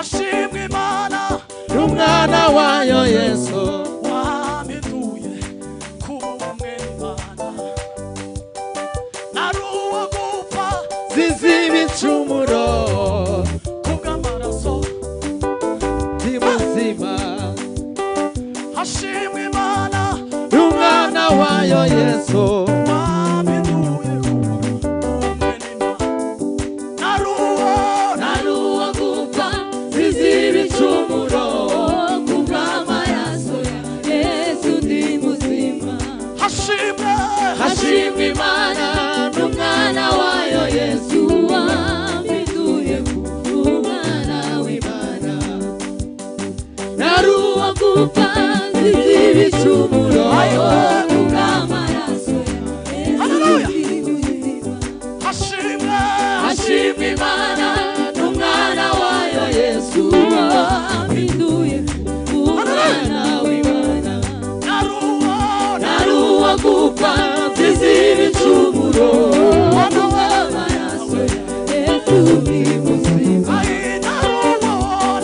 hashimwe Imana n'umwana wayo Yesu wampinduye kumwe n'Imana nari uwo gupfa zizi ibicumuro kubw'amaraso ndi muzima hashimwe Imana n'umwana wayo Yesu wampinduye kumwe n'Imana nari uwo gupfa zizi ibicumuro kubw'amaraso ya Yesu ndi muzima hashimwe Imana n'umwana wayo Yesu wampinduye umwana w'Imana nari uwo gupfa zizi ibicumuro kubw'amaraso ya Yesu ndi muzima hashimwe Imana n'umwana wayo Yesu wampinduye umwana w'Imana nari uwo gupfa zizi ibicumuro kubw'amaraso ya Yesu ndi muzima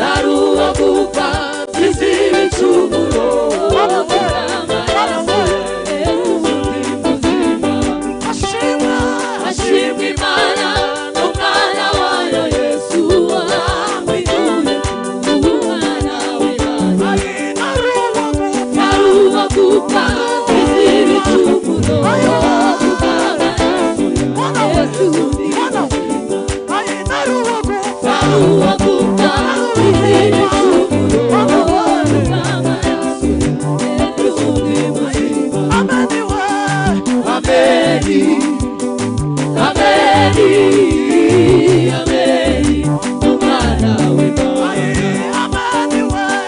nari uwo gupfa zizi ibicumuro kubw'amaraso ya Yesu ndi muzima hashimwe Imana n'umwana wayo Yesu wampinduye umwana w'Imana nari uwo gupfa zizi ibicumuro kubw'amaraso ya Yesu ndi muzima nari uwo gupfa zizi ibicumuro kubw'amaraso ya Yesu ndi muzima ameni umwana w'Imana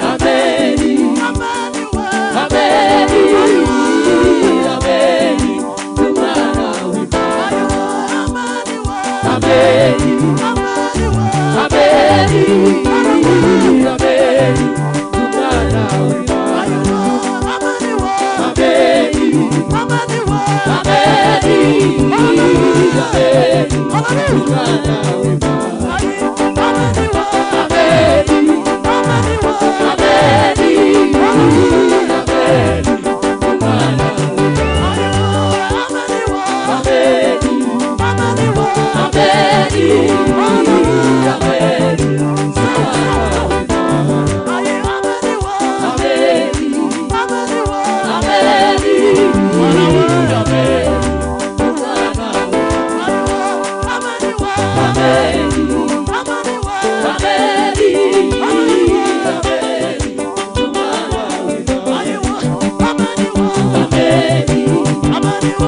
ameni umwana w'Imana ameni umwana Amani